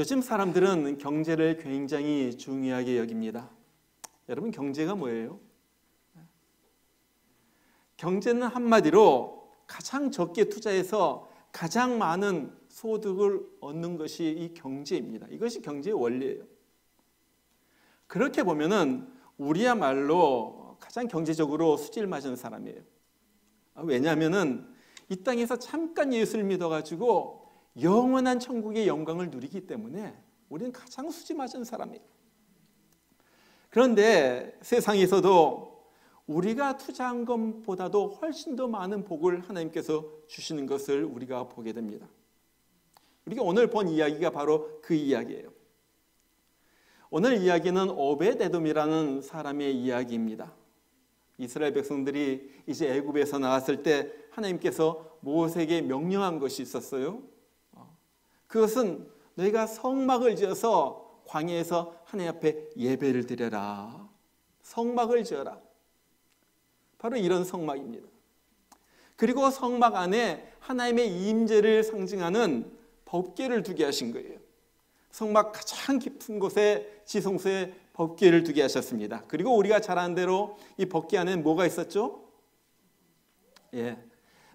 요즘 사람들은 경제를 굉장히 중요하게 여깁니다. 여러분, 경제가 뭐예요? 경제는 한마디로 가장 적게 투자해서 가장 많은 소득을 얻는 것이 이 경제입니다. 이것이 경제의 원리예요. 그렇게 보면은 우리야말로 가장 경제적으로 수질 맞은 사람이에요. 왜냐하면은 이 땅에서 잠깐 예수를 믿어가지고 영원한 천국의 영광을 누리기 때문에 우리는 가장 수지 맞은 사람이에요. 그런데 세상에서도 우리가 투자한 것보다도 훨씬 더 많은 복을 하나님께서 주시는 것을 우리가 보게 됩니다. 우리가 오늘 본 이야기가 바로 그 이야기예요. 오늘 이야기는 오벳에돔이라는 사람의 이야기입니다. 이스라엘 백성들이 이제 애굽에서 나왔을 때 하나님께서 모세에게 명령한 것이 있었어요. 그것은 너희가 성막을 지어서 광야에서 하나님 앞에 예배를 드려라. 성막을 지어라. 바로 이런 성막입니다. 그리고 성막 안에 하나님의 임재를 상징하는 법궤를 두게 하신 거예요. 성막 가장 깊은 곳에 지성소에 법궤를 두게 하셨습니다. 그리고 우리가 잘 아는 대로 이 법궤 안에는 뭐가 있었죠?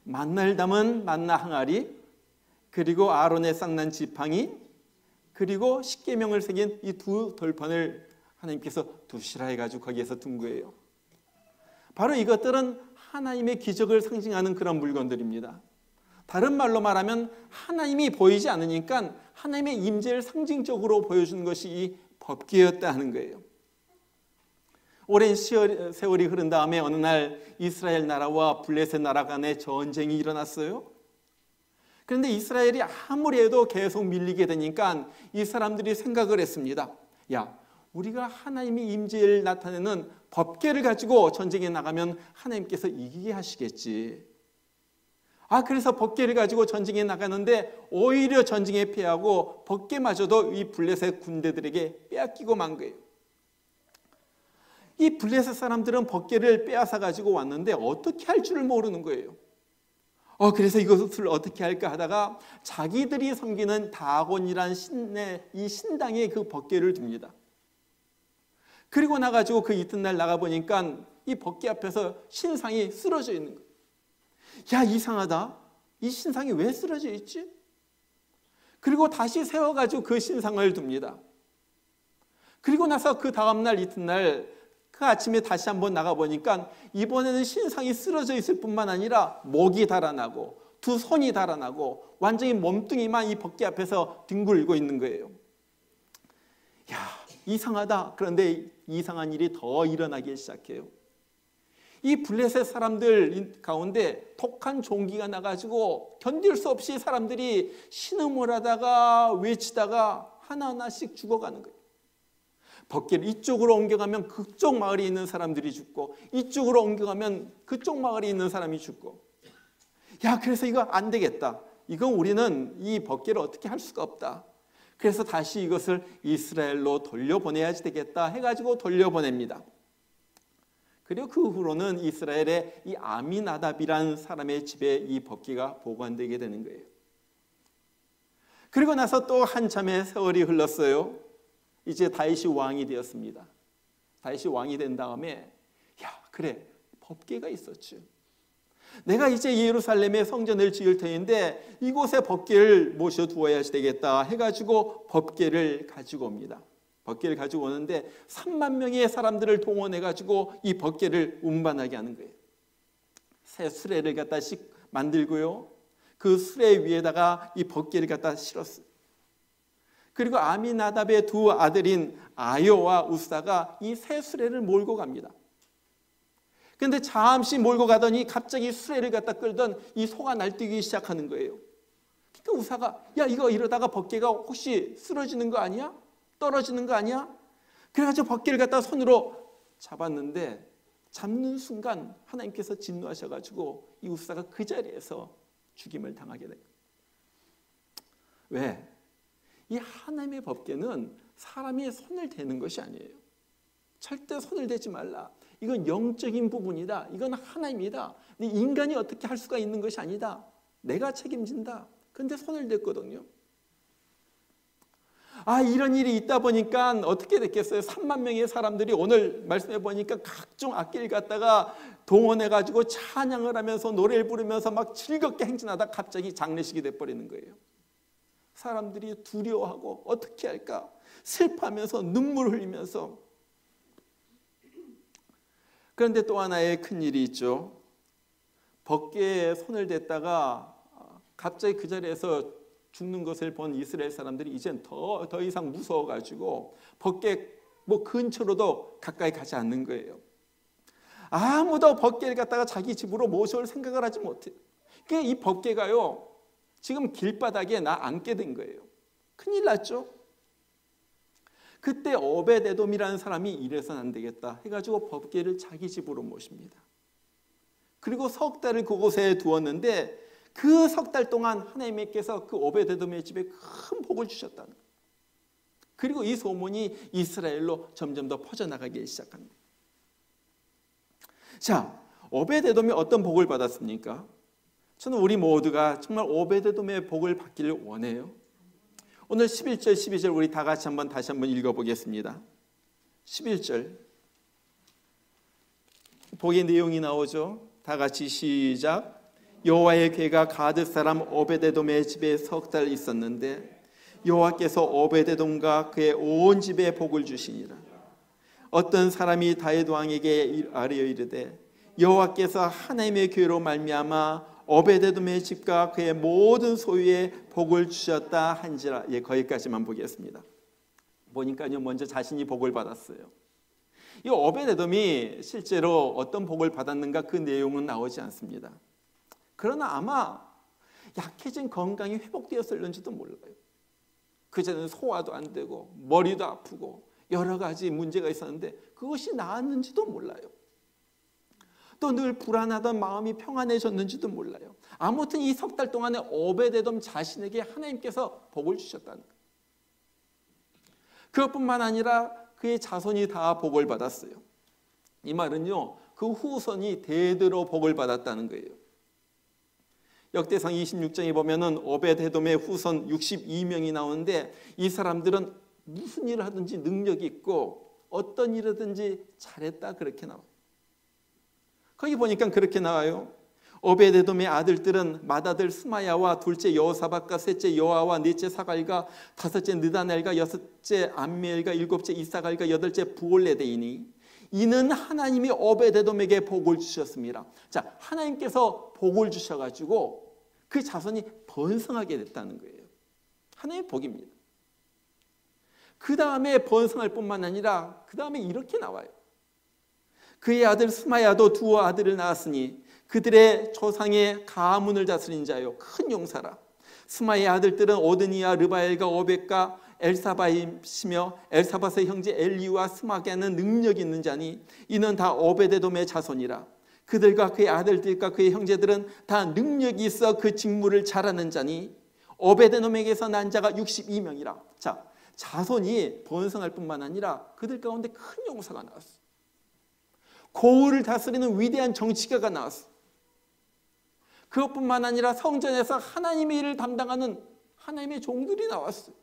만나를 담은 만나 항아리, 그리고 아론의 쌍난 지팡이, 그리고 십계명을 새긴 이 두 돌판을 하나님께서 두시라 해가지고 거기에서 둔 거예요. 바로 이것들은 하나님의 기적을 상징하는 그런 물건들입니다. 다른 말로 말하면 하나님이 보이지 않으니까 하나님의 임재를 상징적으로 보여주는 것이 이 법궤였다 하는 거예요. 오랜 세월이 흐른 다음에 어느 날 이스라엘 나라와 블레셋 나라 간에 전쟁이 일어났어요. 그런데 이스라엘이 아무리 해도 계속 밀리게 되니까 이 사람들이 생각을 했습니다. 야, 우리가 하나님의 임재를 나타내는 법궤를 가지고 전쟁에 나가면 하나님께서 이기게 하시겠지. 그래서 법궤를 가지고 전쟁에 나가는데 오히려 전쟁에 패하고 법궤마저도 이 블레셋 군대들에게 빼앗기고 만 거예요. 이 블레셋 사람들은 법궤를 빼앗아 가지고 왔는데 어떻게 할 줄을 모르는 거예요. 그래서 이것을 어떻게 할까 하다가 자기들이 섬기는 다곤이란 이 신당에 그 법궤를 둡니다. 그리고 나가지고 그 이튿날 나가보니까 이 법궤 앞에서 신상이 쓰러져 있는 거예요. 야, 이상하다. 이 신상이 왜 쓰러져 있지? 그리고 다시 세워가지고 그 신상을 둡니다. 그리고 나서 그 다음날 이튿날 그 아침에 다시 한번 나가보니까 이번에는 신상이 쓰러져 있을 뿐만 아니라 목이 달아나고 두 손이 달아나고 완전히 몸뚱이만 이 법궤 앞에서 뒹굴고 있는 거예요. 야, 이상하다. 그런데 이상한 일이 더 일어나기 시작해요. 이 블레셋 사람들 가운데 독한 종기가 나가지고 견딜 수 없이 사람들이 신음을 하다가 외치다가 하나하나씩 죽어가는 거예요. 법궤를 이쪽으로 옮겨가면 그쪽 마을에 있는 사람들이 죽고 이쪽으로 옮겨가면 그쪽 마을에 있는 사람이 죽고. 야, 그래서 이거 안 되겠다. 이건 우리는 이 법궤를 어떻게 할 수가 없다. 그래서 다시 이것을 이스라엘로 돌려보내야지 되겠다 해가지고 돌려보냅니다. 그리고 그 후로는 이스라엘의 이 아미나답이라는 사람의 집에 이 법궤가 보관되게 되는 거예요. 그리고 나서 또 한참의 세월이 흘렀어요. 이제 다윗이 왕이 되었습니다. 다윗이 왕이 된 다음에 그래, 법궤가 있었지. 내가 이제 예루살렘에 성전을 지을 터인데 이곳에 법궤를 모셔두어야 되겠다 해가지고 법궤를 가지고 옵니다. 법궤를 가지고 오는데 3만 명의 사람들을 동원해가지고 이 법궤를 운반하게 하는 거예요. 새 수레를 갖다 만들고요. 그 수레 위에다가 이 법궤를 갖다 실었어요. 그리고 아미나답의 두 아들인 아요와 우사가 이 새 수레를 몰고 갑니다. 그런데 잠시 몰고 가더니 갑자기 수레를 갖다 끌던 이 소가 날뛰기 시작하는 거예요. 그러니까 우사가 야, 이거 이러다가 법궤가 혹시 쓰러지는 거 아니야? 떨어지는 거 아니야? 그래가지고 법궤를 갖다 손으로 잡았는데 잡는 순간 하나님께서 진노하셔가지고 이 우사가 그 자리에서 죽임을 당하게 돼요. 왜? 이 하나님의 법궤는 사람이 손을 대는 것이 아니에요. 절대 손을 대지 말라. 이건 영적인 부분이다. 이건 하나님이다. 인간이 어떻게 할 수가 있는 것이 아니다. 내가 책임진다. 그런데 손을 댔거든요. 이런 일이 있다 보니까 어떻게 됐겠어요? 3만 명의 사람들이 오늘 말씀해 보니까 각종 악기를 갖다가 동원해가지고 찬양을 하면서 노래를 부르면서 막 즐겁게 행진하다 갑자기 장례식이 돼버리는 거예요. 사람들이 두려워하고 어떻게 할까? 슬퍼하면서 눈물 흘리면서. 그런데 또 하나의 큰일이 있죠. 법궤에 손을 댔다가 갑자기 그 자리에서 죽는 것을 본 이스라엘 사람들이 이젠 더 이상 무서워가지고 법궤 근처로도 가까이 가지 않는 거예요. 아무도 법궤를 갖다가 자기 집으로 모셔올 생각을 하지 못해요. 그러니까 이 법궤가요, 지금 길바닥에 앉게 된 거예요. 큰일 났죠. 그때 오벳에돔이라는 사람이 이래서는 안 되겠다 해가지고 법궤를 자기 집으로 모십니다. 그리고 석 달을 그곳에 두었는데 그 석 달 동안 하나님께서 그 오벳에돔의 집에 큰 복을 주셨다는 거예요. 그리고 이 소문이 이스라엘로 점점 더 퍼져나가기 시작합니다. 자, 오벳에돔이 어떤 복을 받았습니까? 저는 우리 모두가 정말 오벳에돔의 복을 받기를 원해요. 오늘 11절, 12절 우리 다 같이 다시 한번 읽어보겠습니다. 11절 복의 내용이 나오죠. 다 같이 시작. 여호와의 궤가 가드 사람 오벳에돔의 집에 석 달 있었는데 여호와께서 오벳에돔과 그의 온 집에 복을 주시니라. 어떤 사람이 다윗 왕에게 아뢰어 이르되 여호와께서 하나님의 궤로 말미암아 오벳에돔의 집과 그의 모든 소유에 복을 주셨다 한지라. 거기까지만 보겠습니다. 보니까요, 먼저 자신이 복을 받았어요. 이 오벳에돔이 실제로 어떤 복을 받았는가 그 내용은 나오지 않습니다. 그러나 아마 약해진 건강이 회복되었을는지도 몰라요. 그전에는 소화도 안 되고 머리도 아프고 여러 가지 문제가 있었는데 그것이 나았는지도 몰라요. 또 늘 불안하던 마음이 평안해졌는지도 몰라요. 아무튼 이 석 달 동안에 오벳에돔 자신에게 하나님께서 복을 주셨다는 거예요. 그것뿐만 아니라 그의 자손이 다 복을 받았어요. 이 말은요, 그 후손이 대대로 복을 받았다는 거예요. 역대상 26장에 보면은 오벳에돔의 후손 62명이 나오는데 이 사람들은 무슨 일을 하든지 능력이 있고 어떤 일이든지 잘했다 그렇게 나와요. 거기 보니까 그렇게 나와요. 오벳에돔의 아들들은 맏아들 스마야와 둘째 여호사밧과 셋째 여호와와 넷째 사갈과 다섯째 느다넬과 여섯째 암미엘과 일곱째 이사갈과 여덟째 부올레데이니 이는 하나님이 오벳에돔에게 복을 주셨습니다. 자, 하나님께서 복을 주셔가지고 그 자손이 번성하게 됐다는 거예요. 하나님의 복입니다. 그 다음에 번성할 뿐만 아니라 그 다음에 이렇게 나와요. 그의 아들 스마야도 두 아들을 낳았으니 그들의 조상의 가문을 다스린 자요 큰 용사라. 스마야의 아들들은 오드니야, 르바엘과 오벳과 엘사바이시며 엘사밧의 형제 엘리우와 스마게는 능력이 있는 자니 이는 다 오벳에돔의 자손이라. 그들과 그의 아들들과 그의 형제들은 다 능력이 있어 그 직무를 잘하는 자니 오벳에돔에게서 난 자가 62명이라. 자, 자손이 번성할 뿐만 아니라 그들 가운데 큰 용사가 나왔어. 고을을 다스리는 위대한 정치가가 나왔어. 그것뿐만 아니라 성전에서 하나님의 일을 담당하는 하나님의 종들이 나왔어요.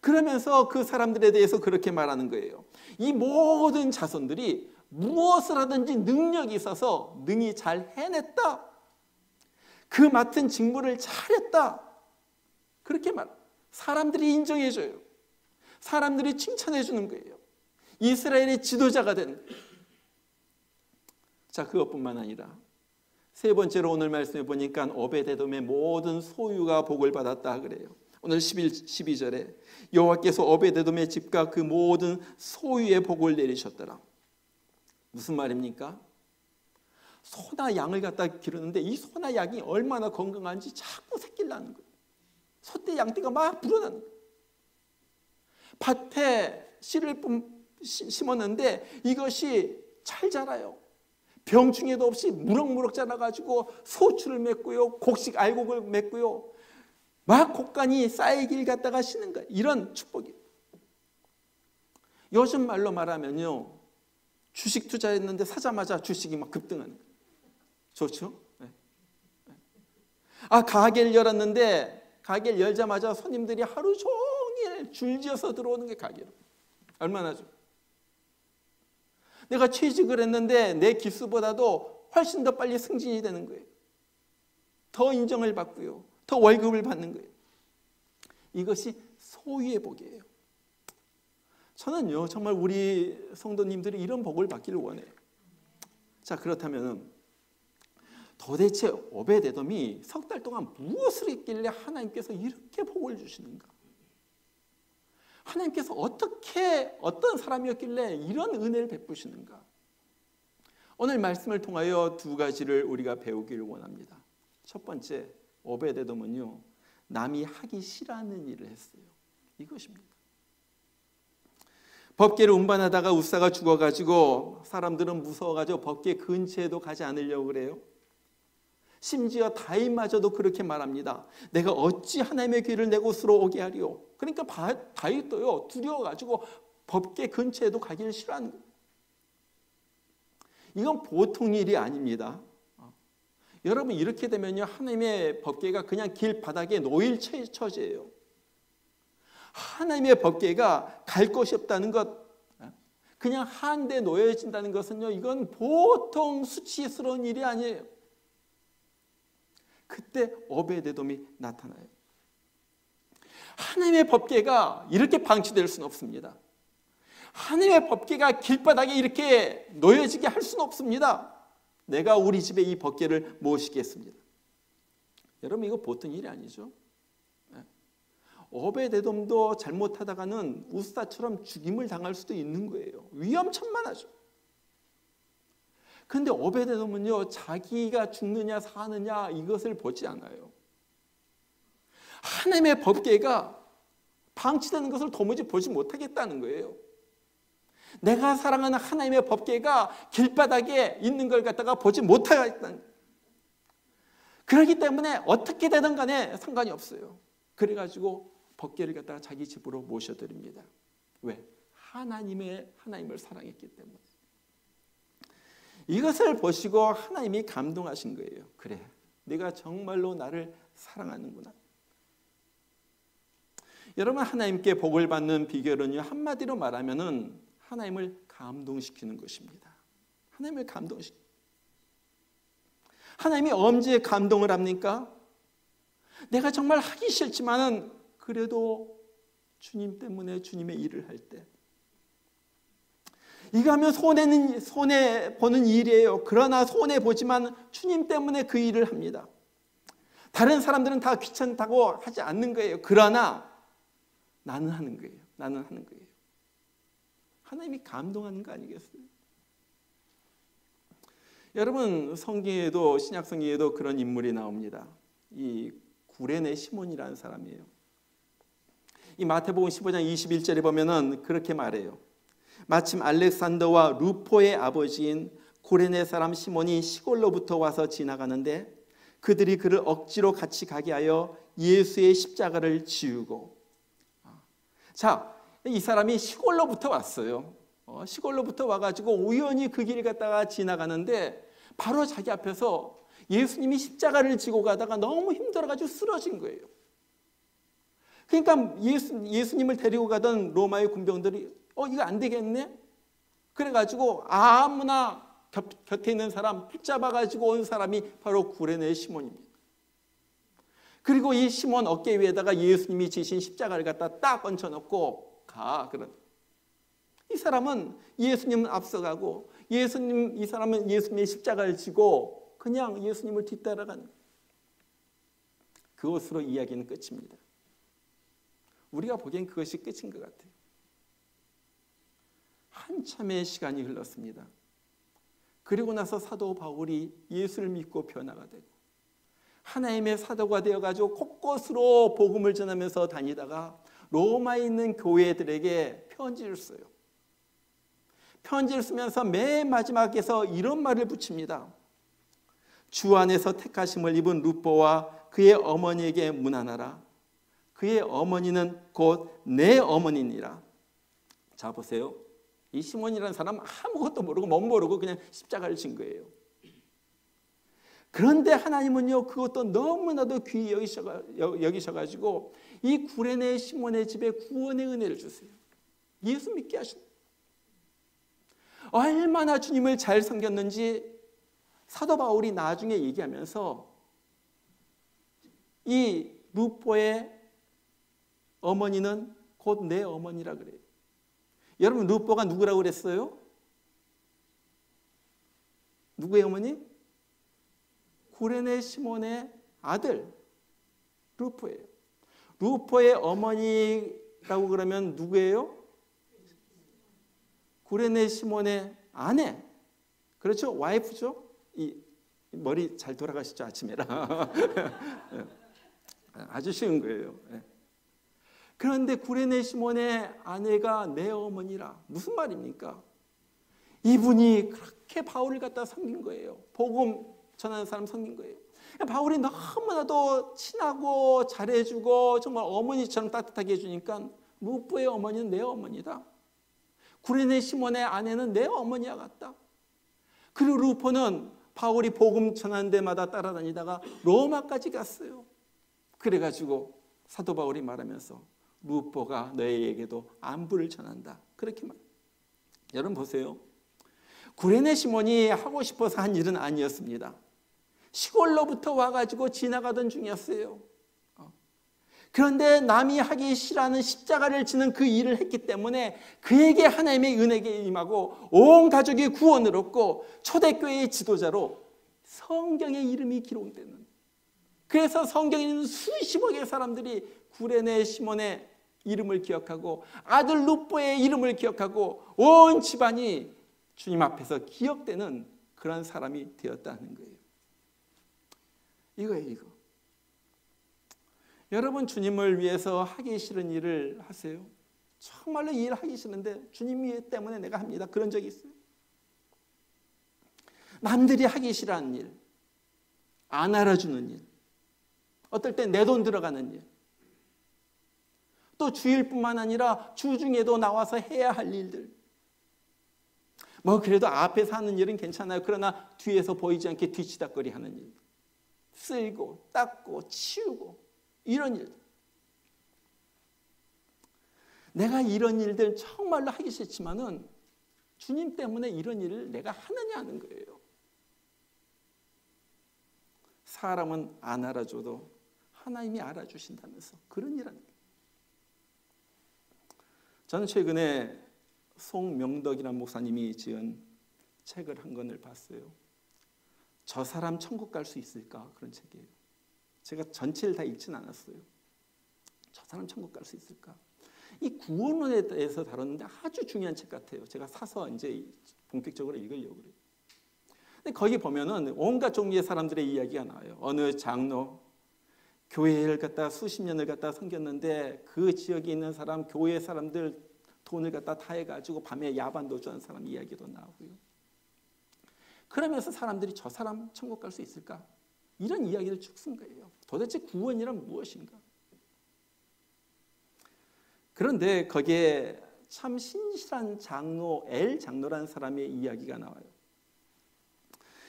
그러면서 그 사람들에 대해서 그렇게 말하는 거예요. 이 모든 자손들이 무엇을 하든지 능력이 있어서 능히 잘 해냈다. 그 맡은 직무를 잘했다. 그렇게 사람들이 인정해줘요. 사람들이 칭찬해주는 거예요. 이스라엘의 지도자가 된 거예요. 자, 그것뿐만 아니라 세 번째로 오늘 말씀해 보니까 오벳에돔의 모든 소유가 복을 받았다 그래요. 오늘 12절에 여호와께서 오벳에돔의 집과 그 모든 소유의 복을 내리셨더라. 무슨 말입니까? 소나 양을 갖다 기르는데 이 소나 양이 얼마나 건강한지 자꾸 새끼를 낳는 거예요. 소떼 양떼가 막 불어나는 거예요. 밭에 씨를 심었는데 이것이 잘 자라요. 병충해도 없이 무럭무럭 자라가지고 소출을 맺고요, 곡식 알곡을 맺고요, 막 곡간이 쌓이길 갖다가 쉬는 거예요. 이런 축복이에요. 요즘 말로 말하면요, 주식 투자했는데 사자마자 주식이 막 급등하는 거예요. 좋죠? 네. 가게를 열었는데 가게를 열자마자 손님들이 하루 종일 줄지어서 들어오는 게 가게로. 얼마나 좋아. 내가 취직을 했는데 내 기수보다도 훨씬 더 빨리 승진이 되는 거예요. 더 인정을 받고요. 더 월급을 받는 거예요. 이것이 소유의 복이에요. 저는요, 정말 우리 성도님들이 이런 복을 받기를 원해요. 자, 그렇다면 도대체 오베데돔이 석 달 동안 무엇을 했길래 하나님께서 이렇게 복을 주시는가? 하나님께서 어떤 사람이었길래 이런 은혜를 베푸시는가? 오늘 말씀을 통하여 두 가지를 우리가 배우기를 원합니다. 첫 번째, 오베데돔은요, 남이 하기 싫어하는 일을 했어요. 이것입니다. 법궤를 운반하다가 우사가 죽어가지고 사람들은 무서워가지고 법궤 근처에도 가지 않으려고 그래요. 심지어 다윗마저도 그렇게 말합니다. 내가 어찌 하나님의 귀를 내 곳으로 오게 하리요. 그러니까 다윗도요, 두려워가지고 법궤 근처에도 가기를 싫어하는 거예요. 이건 보통 일이 아닙니다. 여러분, 이렇게 되면요, 하나님의 법궤가 그냥 길바닥에 놓일 처지예요. 하나님의 법궤가 갈 곳이 없다는 것, 그냥 한 대 놓여진다는 것은요, 이건 보통 수치스러운 일이 아니에요. 그때 오베데돔이 나타나요. 하나님의 법궤가 이렇게 방치될 수는 없습니다. 하나님의 법궤가 길바닥에 이렇게 놓여지게 할 수는 없습니다. 내가 우리 집에 이 법궤를 모시겠습니다. 여러분, 이거 보통 일이 아니죠. 오베데돔도 잘못하다가는 우사처럼 죽임을 당할 수도 있는 거예요. 위험천만하죠. 그런데 오베데돔은요, 자기가 죽느냐 사느냐 이것을 보지 않아요. 하나님의 법궤가 방치되는 것을 도무지 보지 못하겠다는 거예요. 내가 사랑하는 하나님의 법궤가 길바닥에 있는 걸 갖다가 보지 못하겠다는 거예요. 그렇기 때문에 어떻게 되든 간에 상관이 없어요. 그래가지고 법궤를 갖다가 자기 집으로 모셔드립니다. 왜? 하나님을 사랑했기 때문에. 이것을 보시고 하나님이 감동하신 거예요. 그래, 네가 정말로 나를 사랑하는구나. 여러분, 하나님께 복을 받는 비결은요, 한마디로 말하면은 하나님을 감동시키는 것입니다. 하나님을 감동시키는. 하나님이 언제 감동을 합니까? 내가 정말 하기 싫지만은 그래도 주님 때문에 주님의 일을 할 때. 이거 하면 손해보는 일이에요. 그러나 손해보지만 주님 때문에 그 일을 합니다. 다른 사람들은 다 귀찮다고 하지 않는 거예요. 그러나 나는 하는 거예요. 나는 하는 거예요. 하나님이 감동하는 거 아니겠어요? 여러분, 성경에도, 신약 성경에도 그런 인물이 나옵니다. 이 구레네 시몬이라는 사람이에요. 이 마태복음 15장 21절에 보면은 그렇게 말해요. 마침 알렉산더와 루포의 아버지인 구레네 사람 시몬이 시골로부터 와서 지나가는데 그들이 그를 억지로 같이 가게 하여 예수의 십자가를 지우고. 자, 이 사람이 시골로부터 왔어요. 시골로부터 와가지고 우연히 그 길을 갔다가 지나가는데 바로 자기 앞에서 예수님이 십자가를 지고 가다가 너무 힘들어가지고 쓰러진 거예요. 그러니까 예수님을 데리고 가던 로마의 군병들이 이거 안 되겠네? 그래가지고 아무나 곁에 있는 사람 붙잡아가지고 온 사람이 바로 구레네 시몬입니다. 그리고 이 시몬 어깨 위에다가 예수님이 지신 십자가를 갖다 딱 얹혀놓고 가. 이 사람은 예수님은 앞서가고 이 사람은 예수님의 십자가를 지고 그냥 예수님을 뒤따라가는, 그것으로 이야기는 끝입니다. 우리가 보기엔 그것이 끝인 것 같아요. 한참의 시간이 흘렀습니다. 그리고 나서 사도 바울이 예수를 믿고 변화가 되고 하나님의 사도가 되어가지고 곳곳으로 복음을 전하면서 다니다가 로마에 있는 교회들에게 편지를 써요. 편지를 쓰면서 맨 마지막에서 이런 말을 붙입니다. 주 안에서 택하심을 입은 루포와 그의 어머니에게 문안하라. 그의 어머니는 곧 내 어머니니라. 자, 보세요. 이 시몬이라는 사람 아무것도 모르고 못 모르고 그냥 십자가를 진 거예요. 그런데 하나님은요, 그것도 너무나도 귀히 여기셔가지고 이 구레네 시몬의 집에 구원의 은혜를 주세요. 예수 믿게 하신. 얼마나 주님을 잘 섬겼는지 사도 바울이 나중에 얘기하면서 이 루포의 어머니는 곧 내 어머니라 그래요. 여러분, 루포가 누구라고 그랬어요? 누구의 어머니? 구레네 시몬의 아들 루포예요. 루포의 어머니라고 그러면 누구예요? 구레네 시몬의 아내. 그렇죠? 와이프죠? 이 머리 잘 돌아가시죠? 아침에라. 아주 쉬운 거예요. 그런데 구레네 시몬의 아내가 내 어머니라. 무슨 말입니까? 이분이 그렇게 바울을 갖다 섬긴 거예요. 복음 전하는 사람 섬긴 거예요. 바울이 너무나도 친하고 잘해주고 정말 어머니처럼 따뜻하게 해주니까 루포의 어머니는 내 어머니다. 구레네 시몬의 아내는 내 어머니와 같다. 그리고 루포는 바울이 복음 전하는 데마다 따라다니다가 로마까지 갔어요. 그래가지고 사도 바울이 말하면서 루포가 너희에게도 안부를 전한다. 그렇게 말. 여러분 보세요. 구레네 시몬이 하고 싶어서 한 일은 아니었습니다. 시골로부터 와가지고 지나가던 중이었어요. 그런데 남이 하기 싫어하는 십자가를 지는 그 일을 했기 때문에 그에게 하나님의 은혜가 임하고 온 가족이 구원을 얻고 초대교회의 지도자로 성경의 이름이 기록되는, 그래서 성경에 있는 수십억의 사람들이 구레네 시몬의 이름을 기억하고 아들 루포의 이름을 기억하고 온 집안이 주님 앞에서 기억되는 그런 사람이 되었다는 거예요. 이거예요, 이거. 여러분, 주님을 위해서 하기 싫은 일을 하세요? 정말로 이 일 하기 싫은데 주님 때문에 내가 합니다. 그런 적이 있어요? 남들이 하기 싫어하는 일, 안 알아주는 일, 어떨 땐 내 돈 들어가는 일, 또 주일뿐만 아니라 주중에도 나와서 해야 할 일들. 뭐 그래도 앞에서 하는 일은 괜찮아요. 그러나 뒤에서 보이지 않게 뒤치다거리 하는 일, 쓸고 닦고 치우고 이런 일. 내가 이런 일들 정말로 하기 싫지만은 주님 때문에 이런 일을 내가 하느냐 하는 거예요. 사람은 안 알아줘도 하나님이 알아주신다면서 그런 일 하는 거예요. 저는 최근에 송명덕이라는 목사님이 지은 책을 한 권을 봤어요. 저 사람 천국 갈 수 있을까? 그런 책이에요. 제가 전체를 다 읽진 않았어요. 저 사람 천국 갈 수 있을까? 이 구원론에 대해서 다뤘는데 아주 중요한 책 같아요. 제가 사서 이제 본격적으로 읽으려고 그래요. 근데 거기 보면은 온갖 종류의 사람들의 이야기가 나와요. 어느 장로, 교회를 갖다 수십 년을 갖다 섬겼는데 그 지역에 있는 사람, 교회 사람들 돈을 갖다 다 해가지고 밤에 야반 도주한 사람 이야기도 나오고요. 그러면서 사람들이 저 사람 천국 갈 수 있을까? 이런 이야기를 쭉 쓴 거예요. 도대체 구원이란 무엇인가? 그런데 거기에 참 신실한 장로, 엘 장로라는 사람의 이야기가 나와요.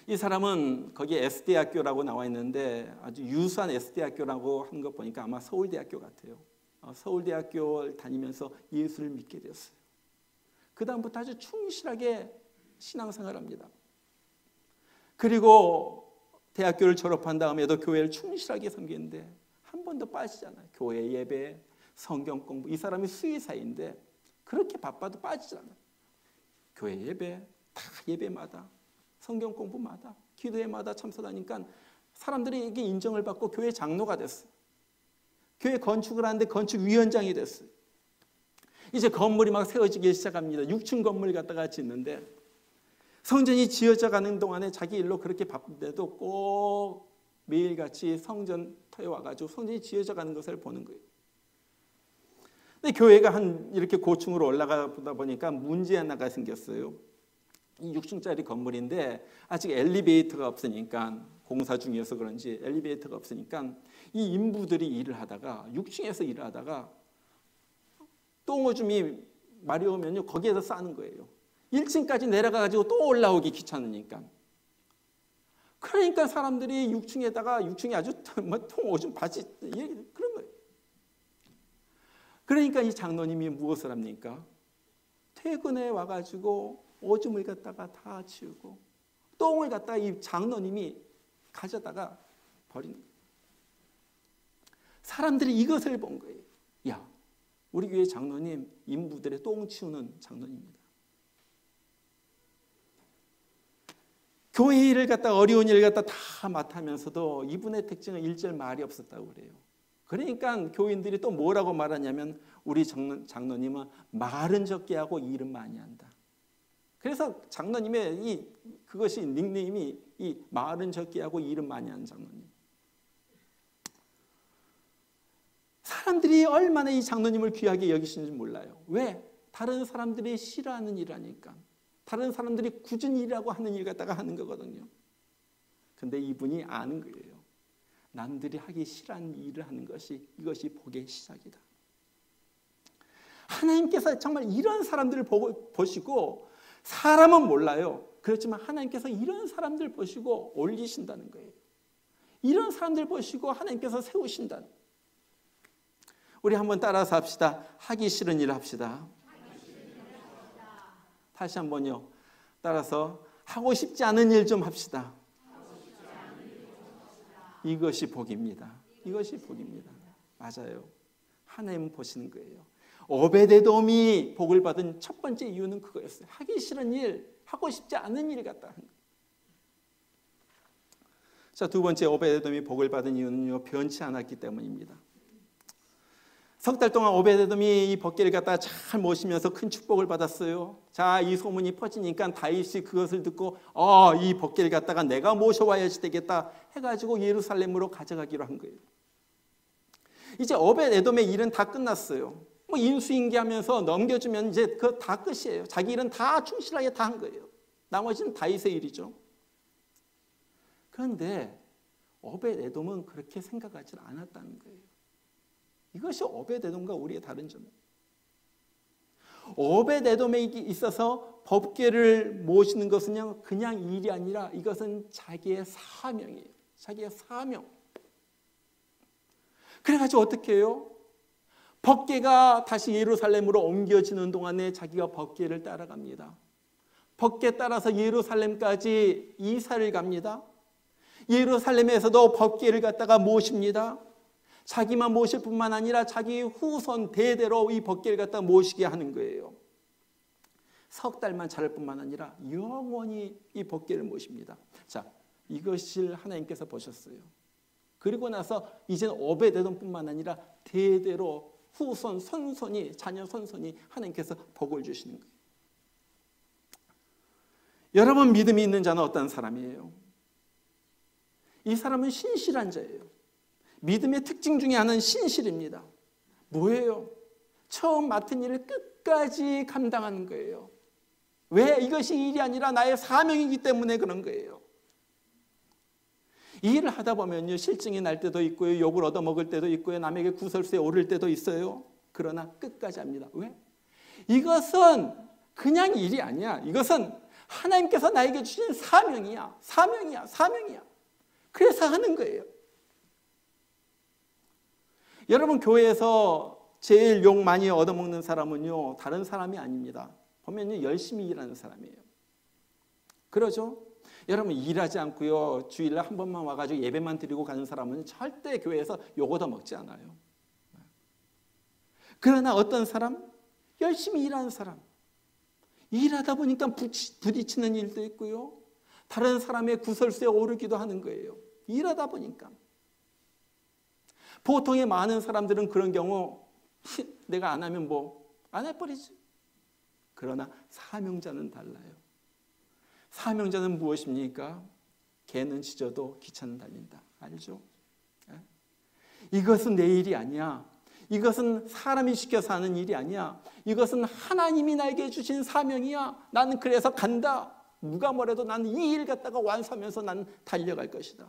이 사람은 거기에 S대학교라고 나와 있는데 아주 유수한 S대학교라고 하는 거 보니까 아마 서울대학교 같아요. 서울대학교를 다니면서 예수를 믿게 되었어요. 그 다음부터 아주 충실하게 신앙생활을 합니다. 그리고 대학교를 졸업한 다음에도 교회를 충실하게 섬기는데 한 번도 빠지지 않아요. 교회 예배, 성경 공부. 이 사람이 수의사인데 그렇게 바빠도 빠지지 않아요. 교회 예배, 다 예배마다, 성경 공부마다, 기도회마다 참석하니까 사람들에게 인정을 받고 교회 장로가 됐어요. 교회 건축을 하는데 건축위원장이 됐어요. 이제 건물이 막 세워지기 시작합니다. 6층 건물 갖다가 짓는데 성전이 지어져 가는 동안에 자기 일로 그렇게 바쁜데도 꼭 매일같이 성전터에 와가지고 성전이 지어져 가는 것을 보는 거예요. 근데 교회가 한 이렇게 고층으로 올라가다 보니까 문제 하나가 생겼어요. 이 6층짜리 건물인데 아직 엘리베이터가 없으니까, 공사 중이어서 그런지 엘리베이터가 없으니까 이 인부들이 일을 하다가 6층에서 일을 하다가 똥오줌이 마려우면요 거기에서 싸는 거예요. 1층까지 내려가가지고 또 올라오기 귀찮으니까. 그러니까 사람들이 6층이 아주 통오줌 바지 그런 거예요. 그러니까 이 장로님이 무엇을 합니까? 퇴근에 와가지고 오줌을 갖다가 다 치우고 똥을 갖다가 이 장로님이 가져다가 버리는 거예요. 사람들이 이것을 본 거예요. 야, 우리 교회 장로님 인부들의 똥 치우는 장로님입니다. 교회 일을 갖다 어려운 일을 갖다 다 맡으면서도 이분의 특징은 일절 말이 없었다고 그래요. 그러니까 교인들이 또 뭐라고 말하냐면 우리 장로님은 말은 적게 하고 일은 많이 한다. 그래서 장로님의 그것이 닉네임이 이 말은 적게 하고 일은 많이 하는 장로님. 사람들이 얼마나 이 장로님을 귀하게 여기시는지 몰라요. 왜? 다른 사람들이 싫어하는 일하니까. 다른 사람들이 굳은 일이라고 하는 일 갖다가 하는 거거든요. 근데 이분이 아는 거예요. 남들이 하기 싫어하는 일을 하는 이것이 복의 시작이다. 하나님께서 정말 이런 사람들을 보시고, 사람은 몰라요. 그렇지만 하나님께서 이런 사람들 보시고 올리신다는 거예요. 이런 사람들 보시고 하나님께서 세우신다는. 우리 한번 따라서 합시다. 하기 싫은 일 합시다. 다시 한번요. 따라서 하고 싶지 않은 일 좀 합시다. 이것이 복입니다. 이것이 복입니다. 맞아요. 하나님은 보시는 거예요. 오베데돔이 복을 받은 첫 번째 이유는 그거였어요. 하기 싫은 일, 하고 싶지 않은 일 갖다 하는 거예요. 자, 두 번째 오베데돔이 복을 받은 이유는요, 변치 않았기 때문입니다. 석 달 동안 오베데돔이 이 법궤를 갖다가 잘 모시면서 큰 축복을 받았어요. 자, 이 소문이 퍼지니까 다윗이 그것을 듣고 이 법궤를 갖다가 내가 모셔와야지 되겠다 해가지고 예루살렘으로 가져가기로 한 거예요. 이제 오베데돔의 일은 다 끝났어요. 뭐 인수인계하면서 넘겨주면 이제 그거 다 끝이에요. 자기 일은 다 충실하게 다 한 거예요. 나머지는 다윗의 일이죠. 그런데 오베데돔은 그렇게 생각하지 않았다는 거예요. 이것이 오베데돔과 우리의 다른 점이에요. 오베데돔에 있어서 법궤를 모시는 것은 그냥 일이 아니라 이것은 자기의 사명이에요. 자기의 사명. 그래가지고 어떻게 해요? 법궤가 다시 예루살렘으로 옮겨지는 동안에 자기가 법궤를 따라갑니다. 법궤 따라서 예루살렘까지 이사를 갑니다. 예루살렘에서도 법궤를 갖다가 모십니다. 자기만 모실 뿐만 아니라 자기 후손 대대로 이 법궤를 갖다 모시게 하는 거예요. 석 달만 자랄 뿐만 아니라 영원히 이 법궤를 모십니다. 자, 이것을 하나님께서 보셨어요. 그리고 나서 이제는 오베데돔뿐만 아니라 대대로 후손, 선손이, 자녀 선손이 하나님께서 복을 주시는 거예요. 여러분, 믿음이 있는 자는 어떤 사람이에요? 이 사람은 신실한 자예요. 믿음의 특징 중에 하나는 신실입니다. 뭐예요? 처음 맡은 일을 끝까지 감당하는 거예요. 왜? 이것이 일이 아니라 나의 사명이기 때문에 그런 거예요. 이 일을 하다 보면요, 실증이 날 때도 있고요, 욕을 얻어먹을 때도 있고요, 남에게 구설수에 오를 때도 있어요. 그러나 끝까지 합니다. 왜? 이것은 그냥 일이 아니야. 이것은 하나님께서 나에게 주신 사명이야. 사명이야. 그래서 하는 거예요. 여러분, 교회에서 제일 욕 많이 얻어먹는 사람은요, 다른 사람이 아닙니다. 보면요, 열심히 일하는 사람이에요. 그러죠? 여러분, 일하지 않고요, 주일날 한 번만 와가지고 예배만 드리고 가는 사람은 절대 교회에서 욕 얻어먹지 않아요. 그러나 어떤 사람? 열심히 일하는 사람. 일하다 보니까 부딪히는 일도 있고요, 다른 사람의 구설수에 오르기도 하는 거예요. 일하다 보니까. 보통의 많은 사람들은 그런 경우 내가 안 하면 안 해버리지. 그러나 사명자는 달라요. 사명자는 무엇입니까? 개는 짖어도 기차는 달린다. 알죠? 이것은 내 일이 아니야. 이것은 사람이 시켜서 하는 일이 아니야. 이것은 하나님이 나에게 주신 사명이야. 나는 그래서 간다. 누가 뭐래도 나는 이 일 갖다가 완수하면서 나는 달려갈 것이다.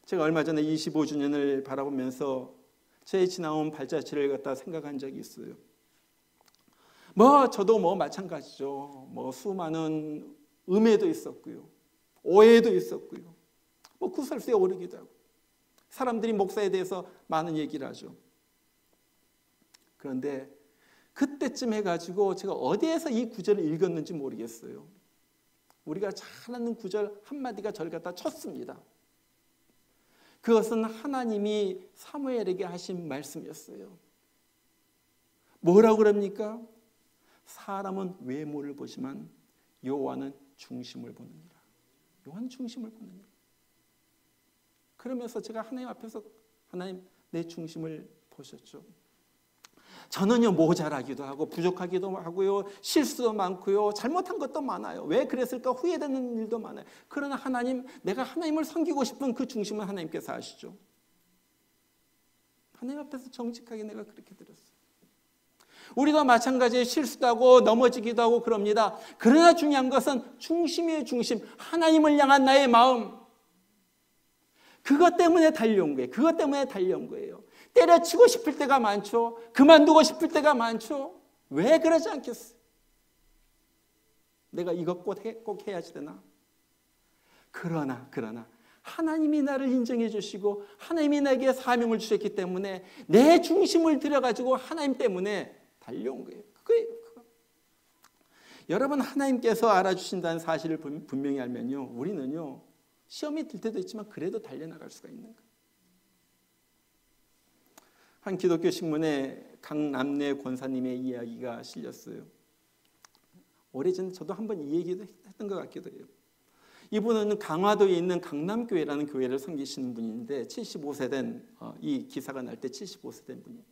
제가 얼마 전에 25주년을 바라보면서 제 지나온 발자취를 갖다 생각한 적이 있어요. 저도 마찬가지죠. 수많은 음해도 있었고요. 오해도 있었고요. 뭐 구설수에 오르기도 하고. 사람들이 목사에 대해서 많은 얘기를 하죠. 그런데 그때쯤 해가지고 제가 어디에서 이 구절을 읽었는지 모르겠어요. 우리가 잘 아는 구절 한마디가 저를 갖다 쳤습니다. 그것은 하나님이 사무엘에게 하신 말씀이었어요. 뭐라고 그럽니까? 사람은 외모를 보지만 여호와는 중심을 보느니라. 여호와는 중심을 보느니라. 그러면서 제가 하나님 앞에서 하나님 내 중심을 보셨죠. 저는요 모자라기도 하고 부족하기도 하고요, 실수도 많고요, 잘못한 것도 많아요. 왜 그랬을까 후회되는 일도 많아요. 그러나 하나님, 내가 하나님을 섬기고 싶은 그 중심은 하나님께서 아시죠. 하나님 앞에서 정직하게 내가 그렇게 드렸어요. 우리도 마찬가지에 실수도 하고 넘어지기도 하고 그럽니다. 그러나 중요한 것은 중심이에요. 중심. 하나님을 향한 나의 마음. 그것 때문에 달려온 거예요. 그것 때문에 달려온 거예요. 때려치고 싶을 때가 많죠. 그만두고 싶을 때가 많죠. 왜 그러지 않겠어요? 내가 이것 꼭 해야지 되나? 그러나 하나님이 나를 인정해 주시고 하나님이 나에게 사명을 주셨기 때문에 내 중심을 들여가지고 하나님 때문에 달려온 거예요. 그거예요. 그거. 여러분, 하나님께서 알아주신다는 사실을 분명히 알면요, 우리는요 시험이 들 때도 있지만 그래도 달려나갈 수가 있는 거예요. 한 기독교 신문에 강남래 권사님의 이야기가 실렸어요. 오래전에 저도 한번 이 얘기도 했던 것 같기도 해요. 이분은 강화도에 있는 강남교회라는 교회를 섬기시는 분인데 75세 된, 이 기사가 날 때 75세 된 분이에요.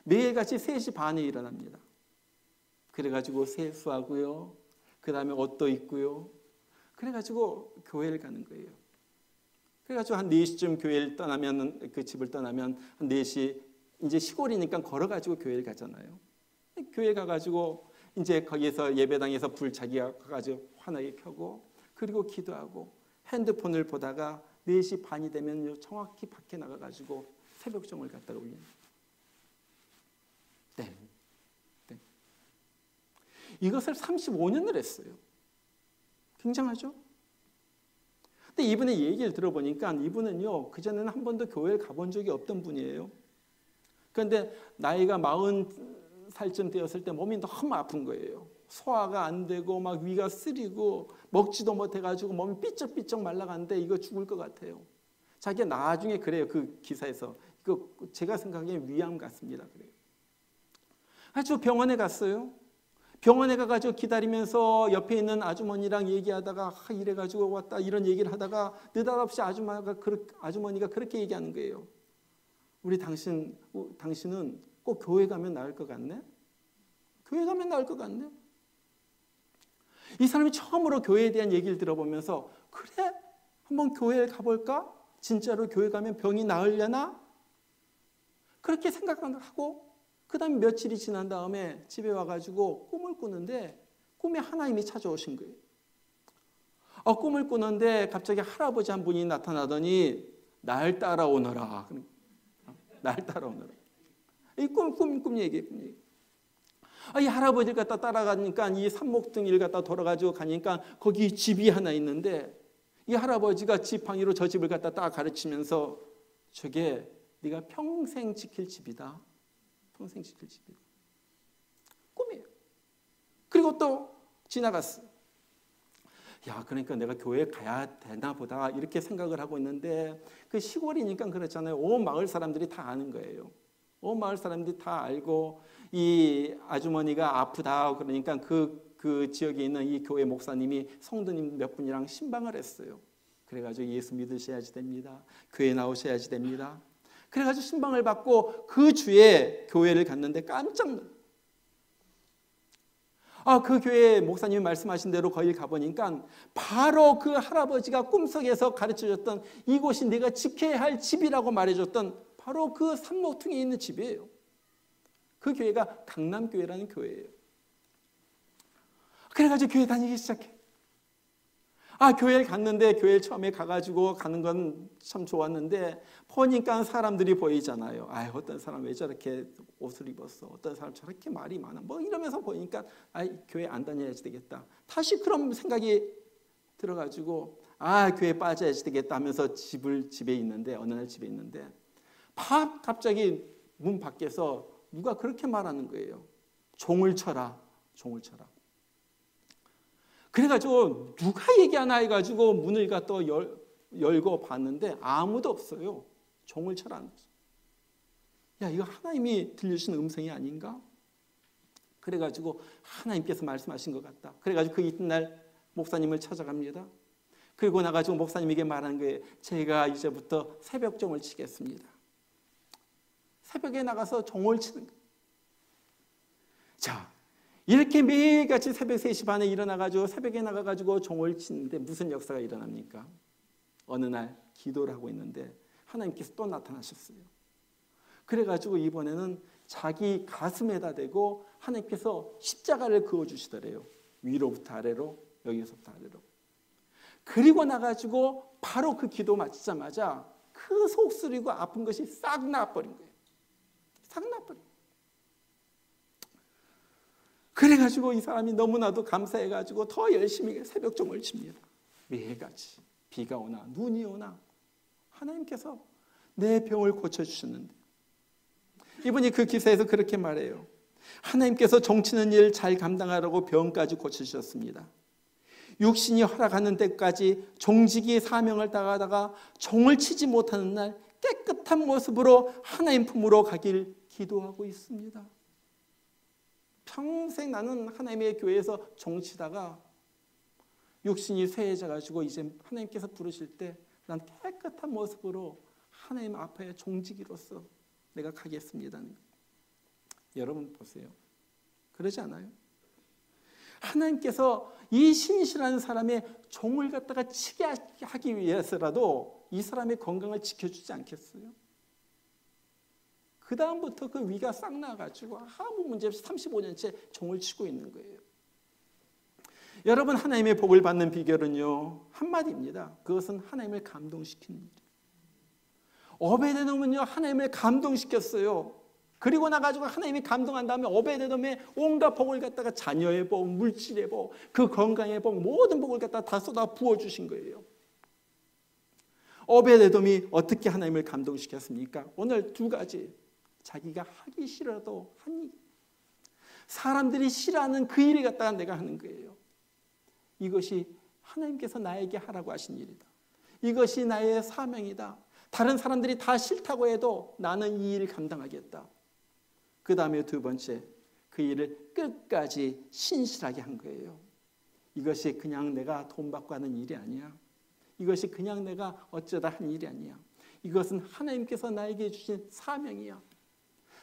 매일같이 3시 반에 일어납니다. 그래가지고 세수하고요, 그 다음에 옷도 입고요, 그래가지고 교회를 가는 거예요. 그래가지고 한 4시쯤 교회를 떠나면, 그 집을 떠나면 한 4시, 이제 시골이니까 걸어가지고 교회를 가잖아요. 교회 가가지고 이제 거기에서 예배당에서 불 자기가 가가지고 환하게 켜고, 그리고 기도하고 핸드폰을 보다가 4시 반이 되면 정확히 밖에 나가가지고 새벽종을 갖다가 올립니다. 네. 이것을 35년을 했어요. 굉장하죠? 근데 이분의 얘기를 들어보니까 이분은요, 그전에는 한 번도 교회를 가본 적이 없던 분이에요. 그런데 나이가 40살쯤 되었을 때 몸이 너무 아픈 거예요. 소화가 안 되고 막 위가 쓰리고 먹지도 못해가지고 몸이 삐쩍삐쩍 말라가는데 이거 죽을 것 같아요. 자기가 나중에 그래요. 그 기사에서. 이거 제가 생각하기엔 위암 같습니다. 그래요. 아주 병원에 갔어요. 병원에 가가지고 기다리면서 옆에 있는 아주머니랑 얘기하다가 이래가지고 왔다 이런 얘기를 하다가 느닷없이 아주머니가 그렇게 얘기하는 거예요. 당신은 꼭 교회 가면 나을 것 같네? 교회 가면 나을 것 같네? 이 사람이 처음으로 교회에 대한 얘기를 들어보면서 그래? 한번 교회에 가볼까? 진짜로 교회 가면 병이 나으려나? 그렇게 생각하고 그 다음에 며칠이 지난 다음에 집에 와가지고 꿈을 꾸는데 꿈에 하나님이 찾아오신 거예요. 꿈을 꾸는데 갑자기 할아버지 한 분이 나타나더니 날 따라오너라. 날 따라오너라. 이 꿈 얘기예요. 이 할아버지를 갖다 따라가니까 이 산목등이를 갖다 돌아가지고 가니까 거기 집이 하나 있는데 이 할아버지가 지팡이로 저 집을 갖다 딱 가르치면서 저게 네가 평생 지킬 집이다. 평생 지킬 집이다. 꿈이에요. 그리고 또 지나갔어. 야, 그러니까 내가 교회 가야 되나 보다 이렇게 생각을 하고 있는데 그 시골이니까 그렇잖아요. 온 마을 사람들이 다 아는 거예요. 온 마을 사람들이 다 알고 이 아주머니가 아프다 그러니까 그 지역에 있는 이 교회 목사님이 성도님 몇 분이랑 신방을 했어요. 그래가지고 예수 믿으셔야지 됩니다. 교회 나오셔야지 됩니다. 그래가지고 신방을 받고 그 주에 교회를 갔는데 깜짝 놀랐어요. 그 교회 목사님이 말씀하신 대로 거기 가보니까 바로 그 할아버지가 꿈속에서 가르쳐줬던 이곳이 내가 지켜야 할 집이라고 말해줬던 바로 그 산모퉁에 있는 집이에요. 그 교회가 강남교회라는 교회예요. 그래가지고 교회 다니기 시작해. 교회를 갔는데 교회 처음에 가가지고 가는 건 참 좋았는데 보니까 사람들이 보이잖아요. 어떤 사람 왜 저렇게 옷을 입었어? 어떤 사람 저렇게 말이 많아? 뭐 이러면서 보니까 교회 안 다녀야지 되겠다. 다시 그런 생각이 들어가지고 교회 빠져야지 되겠다 하면서 집에 있는데 어느 날 집에 있는데 갑자기 문 밖에서 누가 그렇게 말하는 거예요. 종을 쳐라, 종을 쳐라. 그래가지고 누가 얘기하나 해가지고 문을 갖다 열고 봤는데 아무도 없어요. 종을 쳐라는 거죠. 야, 이거 하나님이 들려주신 음성이 아닌가? 그래가지고 하나님께서 말씀하신 것 같다. 그래가지고 그 이튿날 목사님을 찾아갑니다. 그리고 나가지고 목사님에게 말하는 거예요. 제가 이제부터 새벽종을 치겠습니다. 새벽에 나가서 종을 치는 거예요. 자, 이렇게 매일같이 새벽 3시 반에 일어나가지고 새벽에 나가가지고 종을 치는데 무슨 역사가 일어납니까? 어느 날 기도를 하고 있는데 하나님께서 또 나타나셨어요. 그래가지고 이번에는 자기 가슴에다 대고 하나님께서 십자가를 그어주시더래요. 위로부터 아래로, 여기서부터 아래로. 그리고 나가지고 바로 그 기도 마치자마자 그 속쓰리고 아픈 것이 싹 나버린 거예요. 싹 나버린 거예요. 그래가지고 이 사람이 너무나도 감사해가지고 더 열심히 새벽종을 칩니다. 매일같이 비가 오나 눈이 오나 하나님께서 내 병을 고쳐주셨는데 이분이 그 기사에서 그렇게 말해요. 하나님께서 종치는 일 잘 감당하라고 병까지 고쳐주셨습니다. 육신이 허락하는 데까지 종직이 사명을 다하다가 종을 치지 못하는 날 깨끗한 모습으로 하나님 품으로 가길 기도하고 있습니다. 평생 나는 하나님의 교회에서 종치다가 육신이 쇠해져가지고 이제 하나님께서 부르실 때 난 깨끗한 모습으로 하나님 앞에 종지기로서 내가 가겠습니다. 여러분 보세요. 그러지 않아요? 하나님께서 이 신실한 사람의 종을 갖다가 치게 하기 위해서라도 이 사람의 건강을 지켜주지 않겠어요? 그 다음부터 그 위가 싹 나가지고 아무 문제 없이 35년째 종을 치고 있는 거예요. 여러분 하나님의 복을 받는 비결은요 한마디입니다. 그것은 하나님을 감동시키는 일이에요. 오베데돔은요 하나님을 감동시켰어요. 그리고 나가지고 하나님이 감동한 다음에 오베데돔의 온갖 복을 갖다가 자녀의 복, 물질의 복, 그 건강의 복, 모든 복을 갖다가 다 쏟아 부어주신 거예요. 오베데돔이 어떻게 하나님을 감동시켰습니까? 오늘 두 가지. 자기가 하기 싫어도 한 일. 사람들이 싫어하는 그 일을 갖다가 내가 하는 거예요. 이것이 하나님께서 나에게 하라고 하신 일이다. 이것이 나의 사명이다. 다른 사람들이 다 싫다고 해도 나는 이 일을 감당하겠다. 그 다음에 두 번째, 그 일을 끝까지 신실하게 한 거예요. 이것이 그냥 내가 돈 받고 하는 일이 아니야. 이것이 그냥 내가 어쩌다 한 일이 아니야. 이것은 하나님께서 나에게 주신 사명이야.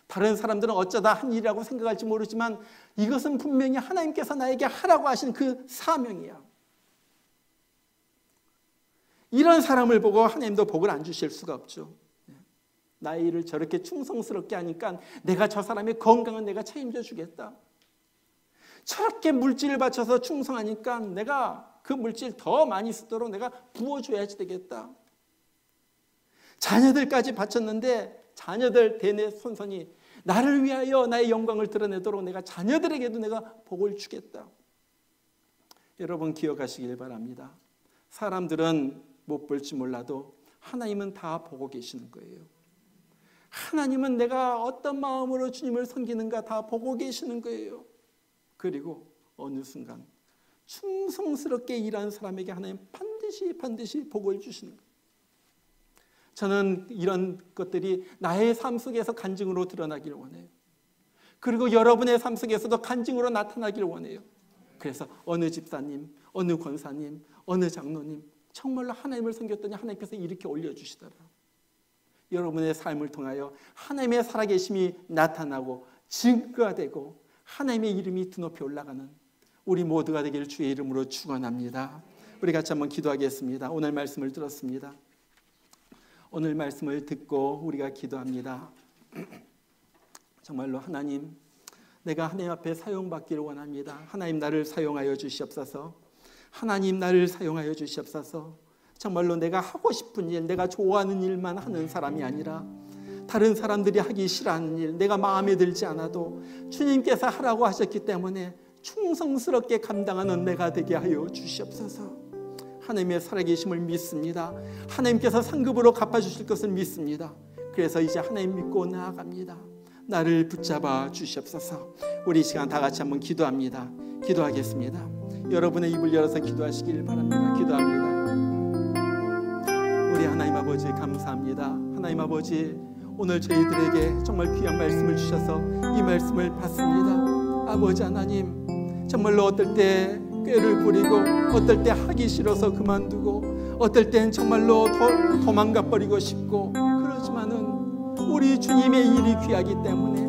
다른 사람들은 어쩌다 한 일이라고 생각할지 모르지만 이것은 분명히 하나님께서 나에게 하라고 하신 그 사명이야. 이런 사람을 보고 하나님도 복을 안 주실 수가 없죠. 나의 일을 저렇게 충성스럽게 하니까 내가 저 사람의 건강은 내가 책임져 주겠다. 저렇게 물질을 바쳐서 충성하니까 내가 그 물질 더 많이 쓰도록 내가 부어줘야지 되겠다. 자녀들까지 바쳤는데 자녀들 대내 손선이 나를 위하여 나의 영광을 드러내도록 내가 자녀들에게도 내가 복을 주겠다. 여러분 기억하시길 바랍니다. 사람들은 못 볼지 몰라도 하나님은 다 보고 계시는 거예요. 하나님은 내가 어떤 마음으로 주님을 섬기는가 다 보고 계시는 거예요. 그리고 어느 순간 충성스럽게 일하는 사람에게 하나님 반드시 복을 주시는 거예요. 저는 이런 것들이 나의 삶 속에서 간증으로 드러나기를 원해요. 그리고 여러분의 삶 속에서도 간증으로 나타나기를 원해요. 그래서 어느 집사님, 어느 권사님, 어느 장로님 정말로 하나님을 섬겼더니 하나님께서 이렇게 올려주시더라. 여러분의 삶을 통하여 하나님의 살아계심이 나타나고 증거가 되고 하나님의 이름이 드높이 올라가는 우리 모두가 되기를 주의 이름으로 축원합니다. 우리 같이 한번 기도하겠습니다. 오늘 말씀을 들었습니다. 오늘 말씀을 듣고 우리가 기도합니다. 정말로 하나님, 내가 하나님 앞에 사용받기를 원합니다. 하나님 나를 사용하여 주시옵소서. 하나님 나를 사용하여 주시옵소서. 정말로 내가 하고 싶은 일, 내가 좋아하는 일만 하는 사람이 아니라 다른 사람들이 하기 싫어하는 일, 내가 마음에 들지 않아도 주님께서 하라고 하셨기 때문에 충성스럽게 감당하는 내가 되게 하여 주시옵소서. 하나님의 살아계심을 믿습니다. 하나님께서 상급으로 갚아주실 것을 믿습니다. 그래서 이제 하나님 믿고 나아갑니다. 나를 붙잡아 주시옵소서. 우리 이 시간 다 같이 한번 기도합니다. 기도하겠습니다. 여러분의 입을 열어서 기도하시길 바랍니다. 기도합니다. 우리 하나님 아버지 감사합니다. 하나님 아버지, 오늘 저희들에게 정말 귀한 말씀을 주셔서 이 말씀을 받습니다. 아버지 하나님, 정말로 어떨 때 꾀를 부리고, 어떨 때 하기 싫어서 그만두고, 어떨 땐 정말로 도망가 버리고 싶고, 그러지만은 우리 주님의 일이 귀하기 때문에,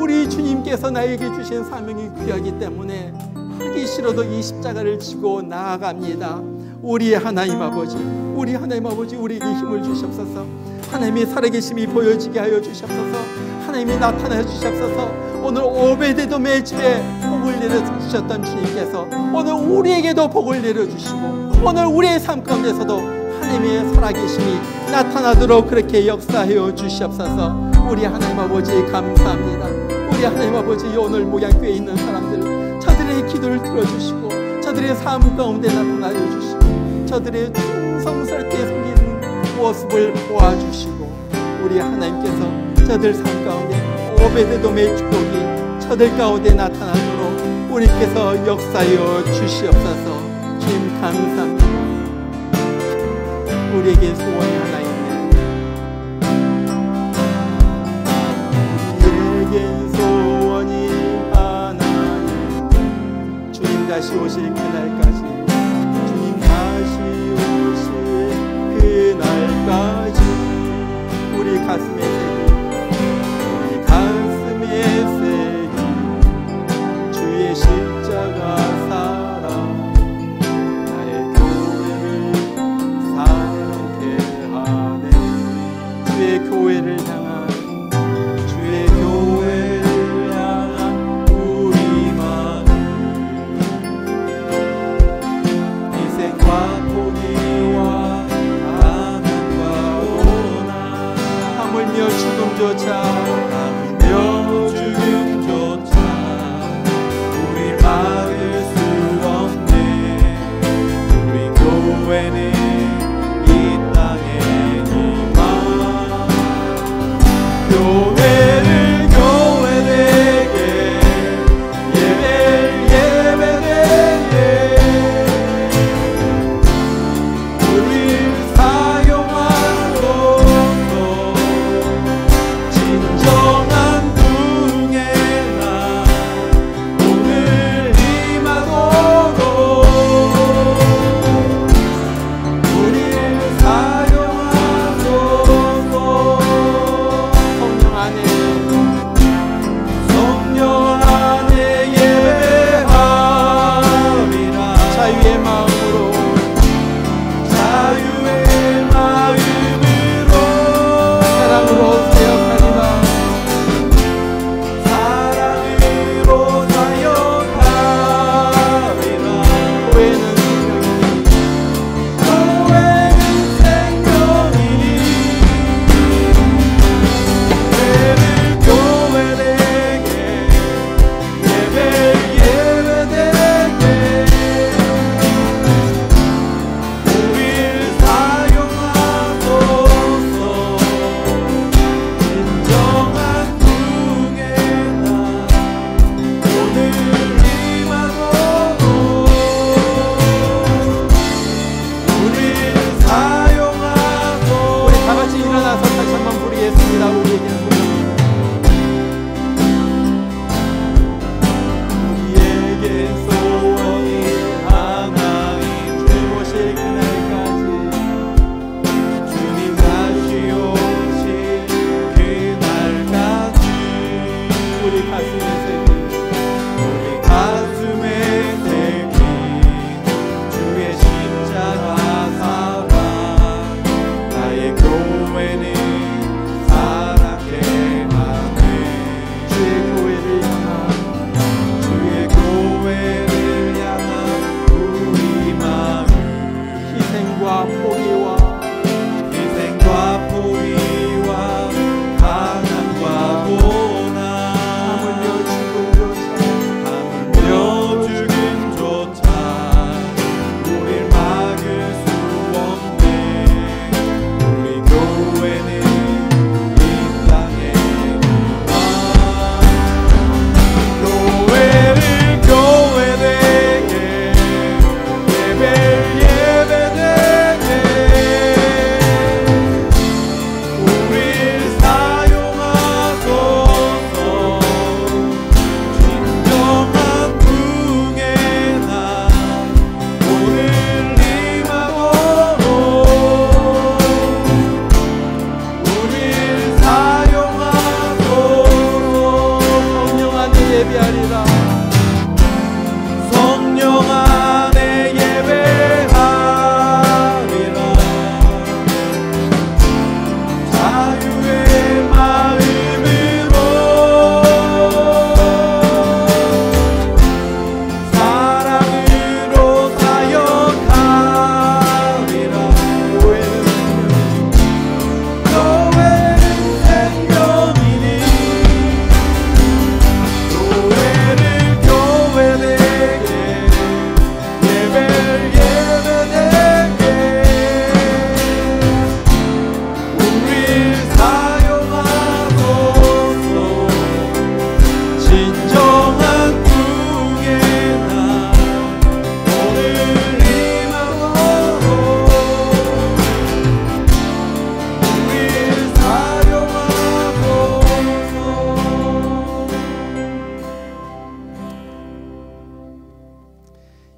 우리 주님께서 나에게 주신 사명이 귀하기 때문에 하기 싫어도 이 십자가를 지고 나아갑니다. 우리 하나님 아버지, 우리 하나님 아버지, 우리에게 힘을 주시옵소서. 하나님의 살아계심이 보여지게 하여 주시옵소서. 하나님이 나타나 주시옵소서. 오늘 오베데돔의 집에 복을 내려주셨던 주님께서 오늘 우리에게도 복을 내려주시고, 오늘 우리의 삶 가운데서도 하나님의 살아계심이 나타나도록 그렇게 역사하여 주시옵소서. 우리 하나님 아버지 감사합니다. 우리 하나님 아버지, 오늘 목양교회에 있는 사람들, 저들의 기도를 들어주시고, 저들의 삶 가운데 나타나여 주시고, 저들의 충성스럽게 섬기는 모습을 보아주시고, 우리 하나님께서 저들 삶 가운데 오베데돔의 축복이 저들 가운데 나타나도록 우리께서 역사하여 주시옵소서. 주님 감사합니다. 우리에게 소원이 하나 있네. 우리에게 소원이 하나 있네. 주님 다시 오실 그날까지, 주님 다시 오실 그날까지 우리 가슴에 새긴, 우리 가슴에 새긴 주의 십자가 사랑, 교회를 향한, 주의 교회를 향한 우리 마음, 희생과 포기와 가난과 고난, 하물며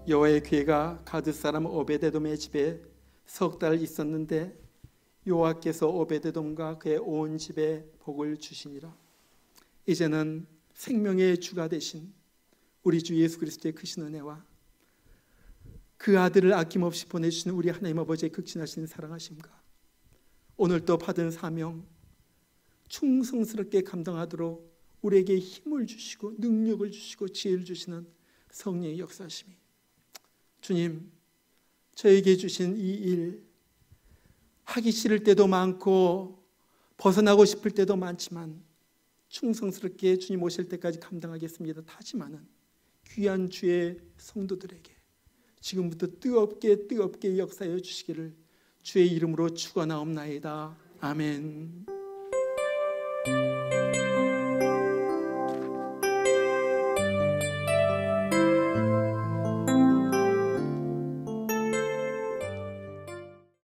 여호와의 괴가 가드 사람 오베데돔의 집에 석 달 있었는데 여호와께서 오베데돔과 그의 온 집에 복을 주시니라. 이제는 생명의 주가 되신 우리 주 예수 그리스도의 크신 은혜와 그 아들을 아낌없이 보내주시는 우리 하나님 아버지의 극진하신 사랑하심과 오늘 또 받은 사명 충성스럽게 감당하도록 우리에게 힘을 주시고 능력을 주시고 지혜를 주시는 성령의 역사심이, 주님, 저에게 주신 이 일 하기 싫을 때도 많고 벗어나고 싶을 때도 많지만 충성스럽게 주님 오실 때까지 감당하겠습니다. 하지만은 귀한 주의 성도들에게 지금부터 뜨겁게 역사해 주시기를 주의 이름으로 축원하옵나이다. 아멘.